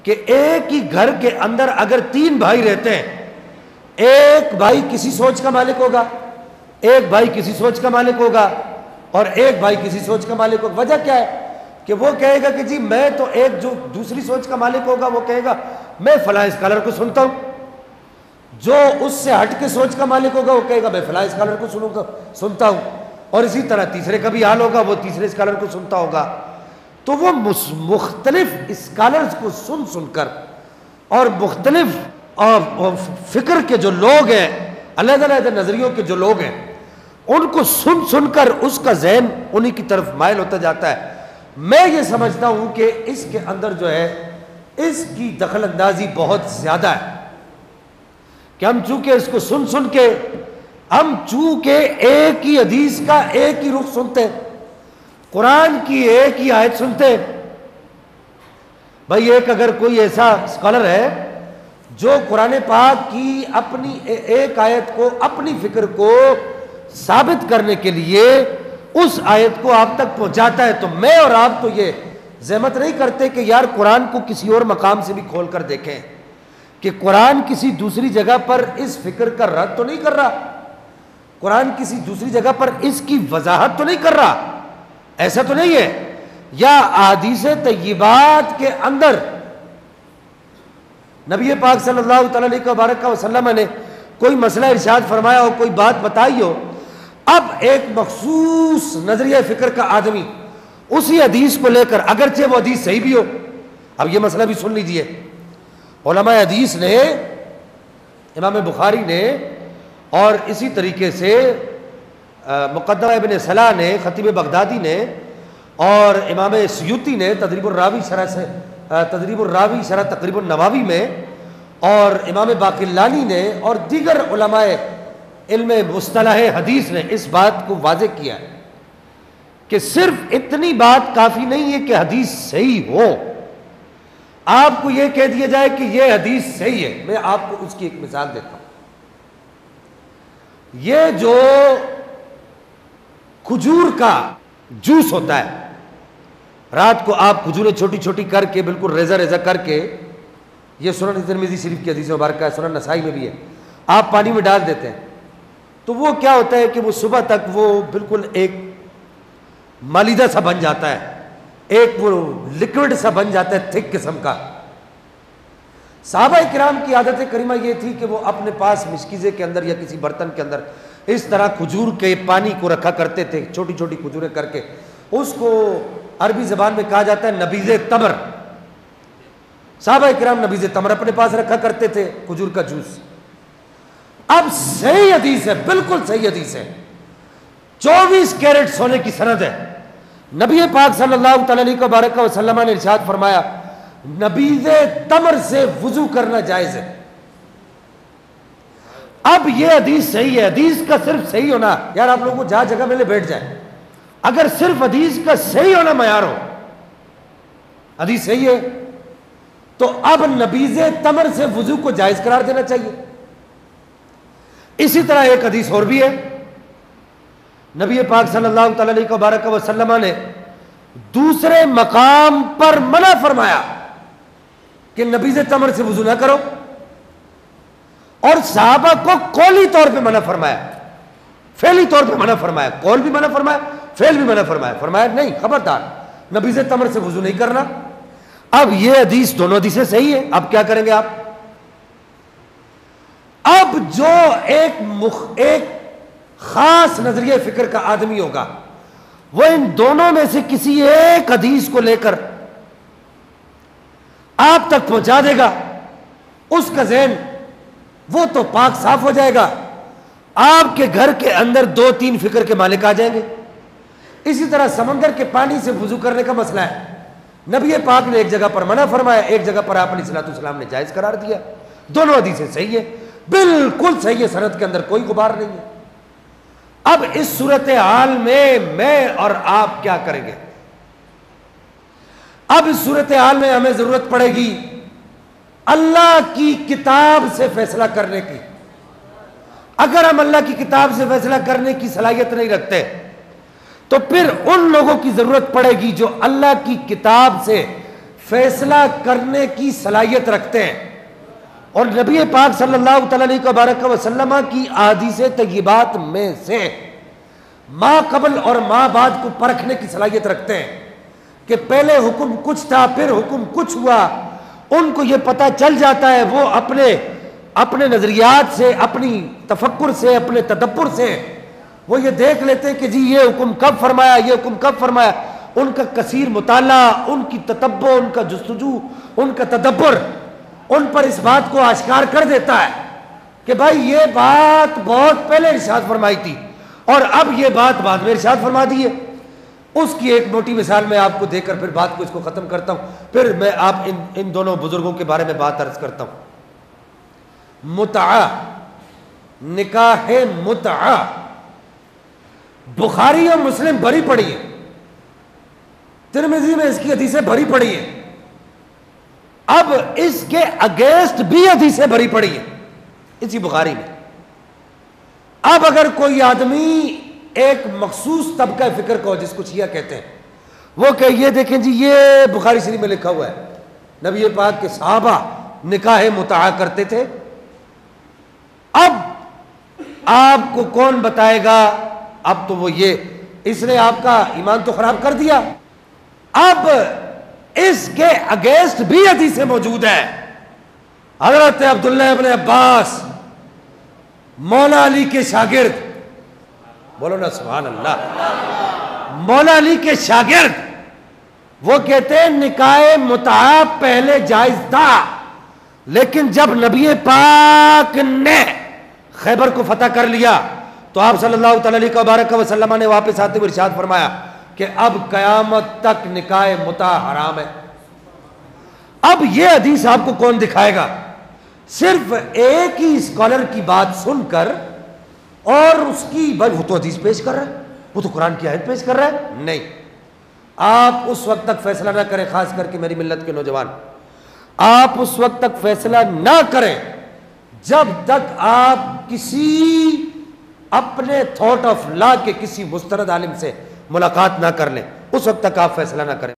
کہ ایک ہی گھر کے اندر اگر 3 بھائی رہتے ہیں، ایک بھائی کسی سوچ کا مالک ہوگا، ایک بھائی کسی سوچ کا مالک ہوگا، اور ایک بھائی کسی سوچ کا مالک ہوگا۔ وجہ کیا ہے کہ وہ کہے گا کہ جی میں تو، ایک جو دوسری سوچ کا مالک ہوگا وہ کہے گا میں فلاں اسکالر کو سنتا ہوں، جو اس سے ہٹ کے سوچ کا مالک ہوگا وہ کہے گا میں فلاں اسکالر کو سنتا ہوں، اور اسی طرح تیسرے کا بھی حال ہوگا، وہ تیسرے اسکالر کو سنتا ہوگا۔ تو وہ مختلف اسکالرز کو سن کر اور مختلف فکر کے جو لوگ ہیں، علیحدہ علیحدہ نظریوں کے جو لوگ ہیں، ان کو سن کر اس کا ذہن انہی کی طرف مائل ہوتا جاتا ہے۔ میں یہ سمجھتا ہوں کہ اس کے اندر جو ہے اس کی دخل اندازی بہت زیادہ ہے، کہ ہم چونکہ اس کو سن کے، ہم چونکہ ایک ہی حدیث کا ایک ہی رخ سنتے ہیں، قرآن کی ایک ہی آیت سنتے ہیں۔ بھائی ایک اگر کوئی ایسا اسکالر ہے جو قرآن پاک کی اپنی ایک آیت کو، اپنی فکر کو ثابت کرنے کے لیے اس آیت کو آپ تک پہنچاتا ہے، تو میں اور آپ تو یہ زحمت نہیں کرتے کہ یار قرآن کو کسی اور مقام سے بھی کھول کر دیکھیں کہ قرآن کسی دوسری جگہ پر اس فکر کا رد تو نہیں کر رہا، قرآن کسی دوسری جگہ پر اس کی وضاحت تو نہیں کر رہا، ایسا تو نہیں ہے، یا احادیث طیبات کے اندر نبی پاک صلی اللہ تعالیٰ علیہ وسلم نے کوئی مسئلہ ارشاد فرمایا ہو، کوئی بات بتائی ہو، اب ایک مخصوص نظریہ فکر کا آدمی اسی حدیث کو لے کر، اگرچہ وہ حدیث صحیح بھی ہو، اب یہ مسئلہ بھی سن لیجئے، علماء حدیث نے، امام بخاری نے، اور اسی طریقے سے مقدمہ ابن صلاح نے، خطیب بغدادی نے، اور امام سیوطی نے تدریب الراوی شرح تقریب النواوی میں، اور امام باقلانی نے، اور دیگر علماء علم مصطلح حدیث نے اس بات کو واضح کیا ہے کہ صرف اتنی بات کافی نہیں ہے کہ حدیث صحیح ہو، آپ کو یہ کہہ دیا جائے کہ یہ حدیث صحیح ہے۔ میں آپ کو اس کی ایک مثال دیتا ہوں۔ یہ جو کھجور کا جوس ہوتا ہے، رات کو آپ کھجوریں چھوٹی چھوٹی کر کے، بالکل ریزہ ریزہ کر کے، یہ سنن ترمذی شریف کی حدیث مبارکہ ہے، سنن نسائی میں بھی ہے، آپ پانی میں ڈال دیتے ہیں تو وہ کیا ہوتا ہے کہ وہ صبح تک وہ بالکل ایک مالیدہ سا بن جاتا ہے، ایک وہ لکوڈ سا بن جاتا ہے، تھک قسم کا۔ صحابہ کرام کی عادت کریمہ یہ تھی کہ وہ اپنے پاس مشکیزے کے اندر یا کسی برتن کے اندر اس طرح کھجور کے پانی کو رکھا کرتے تھے، چھوٹی چھوٹی کھجوریں کر کے، اس کو عربی زبان میں کہا جاتا ہے نبیذ تمر۔ صحابہ کرام نبیذ تمر اپنے پاس رکھا کرتے تھے، کھجور کا جوس۔ اب صحیح حدیث ہے، بالکل صحیح حدیث ہے، 24 کیرٹ سونے کی سند ہے، نبی پاک صلی اللہ تعالیٰ علیہ وسلم نے ارشاد فرمایا نبیذ تمر سے وضو کرنا جائز ہے۔ اب یہ حدیث صحیح ہے، حدیث کا صرف صحیح ہونا، یار آپ لوگوں کو جہاں جگہ ملے بیٹھ جائیں، اگر صرف حدیث کا صحیح ہونا معیار ہو، حدیث صحیح ہے تو اب نبیذ تمر سے وضو کو جائز قرار دینا چاہیے۔ اسی طرح ایک حدیث اور بھی ہے، نبی پاک صلی اللہ تعالیٰ علیہ وسلم نے دوسرے مقام پر منع فرمایا کہ نبیذ تمر سے وضو نہ کرو، اور صحابہ کو قولی طور پہ منع فرمایا، فعلی طور پہ منع فرمایا، قول بھی منع فرمایا، فعل بھی منع فرمایا، فرمایا نہیں خبردار نبیذ تمر سے وضو نہیں کرنا۔ اب یہ حدیث، دونوں حدیثیں صحیح ہیں، اب کیا کریں گے آپ؟ اب جو ایک خاص نظریہ فکر کا آدمی ہوگا، وہ ان دونوں میں سے کسی ایک حدیث کو لے کر آپ تک پہنچا دے گا، اس کا ذہن وہ تو پاک صاف ہو جائے گا، آپ کے گھر کے اندر 2-3 فکر کے مالک آ جائیں گے۔ اسی طرح سمندر کے پانی سے وضو کرنے کا مسئلہ ہے، نبی پاک نے ایک جگہ پر منع فرمایا، ایک جگہ پر آپ علیہ الصلوۃ والسلام نے جائز قرار دیا، دونوں حدیثیں صحیح ہیں، بالکل صحیح ہے، سند کے اندر کوئی غبار نہیں ہے۔ اب اس صورتحال میں اور آپ کیا کریں گے؟ اب اس صورتحال میں ہمیں ضرورت پڑے گی اللہ کی کتاب سے فیصلہ کرنے کی۔ اگر ہم اللہ کی کتاب سے فیصلہ کرنے کی صلاحیت نہیں رکھتے تو پھر ان لوگوں کی ضرورت پڑے گی جو اللہ کی کتاب سے فیصلہ کرنے کی صلاحیت رکھتے ہیں، اور نبی پاک صلی اللہ تعالیٰ علیہ وسلم کی احادیث طیبات میں سے ما قبل اور ما بعد کو پرکھنے کی صلاحیت رکھتے ہیں کہ پہلے حکم کچھ تھا پھر حکم کچھ ہوا۔ ان کو یہ پتہ چل جاتا ہے، وہ اپنے نظریات سے، اپنی تفکر سے، اپنے تدبر سے وہ یہ دیکھ لیتے ہیں کہ جی یہ حکم کب فرمایا، یہ حکم کب فرمایا۔ ان کا کثیر مطالعہ، ان کی تتبع، ان کا جستجو، ان کا تدبر ان پر اس بات کو آشکار کر دیتا ہے کہ بھائی یہ بات بہت پہلے ارشاد فرمائی تھی اور اب یہ بات بعد میں ارشاد فرما دی ہے۔ اس کی ایک موٹی مثال میں آپ کو دے کر پھر بات کو اس کو ختم کرتا ہوں، پھر میں آپ ان دونوں بزرگوں کے بارے میں بات عرض کرتا ہوں۔ متعہ، نکاح متعہ، بخاری اور مسلم بھری پڑی ہے، ترمذی میں اس کی حدیثیں بھری پڑی ہیں، اب اس کے اگینسٹ بھی حدیثیں بھری پڑی ہیں اسی بخاری میں۔ اب اگر کوئی آدمی ایک مخصوص طبقہ فکر کو، جس کو شیعہ کہتے ہیں، وہ کہ یہ دیکھیں جی یہ بخاری شریف میں لکھا ہوا ہے نبی پاک کے صحابہ نکاح متعہ کرتے تھے، اب آپ کو کون بتائے گا؟ اب تو وہ یہ اس نے آپ کا ایمان تو خراب کر دیا۔ اب اس کے اگینسٹ بھی حدیثیں موجود ہیں۔ حضرت عبداللہ ابن عباس مولا علی کے شاگرد، بولو نا سبحان اللہ، مولا علی کے شاگرد، وہ کہتے ہیں نکاح متعہ پہلے جائز تھا، لیکن جب نبی پاک نے خیبر کو فتح کر لیا تو آپ صلی اللہ تعالیٰ علیہ وسلم نے واپس آتے ہوئے ارشاد فرمایا کہ اب قیامت تک نکاح متعہ حرام ہے۔ اب یہ حدیث آپ کو کون دکھائے گا؟ صرف ایک ہی اسکالر کی بات سن کر، اور اس کی بھائی وہ تو حدیث پیش کر رہا ہے، وہ تو قرآن کی آیت پیش کر رہا ہے، نہیں۔ آپ اس وقت تک فیصلہ نہ کریں، خاص کر کے میری ملت کے نوجوان، آپ اس وقت تک فیصلہ نہ کریں جب تک آپ کسی اپنے تھاٹ آف لا کے کسی مستند عالم سے ملاقات نہ کر لیں، اس وقت تک آپ فیصلہ نہ کریں۔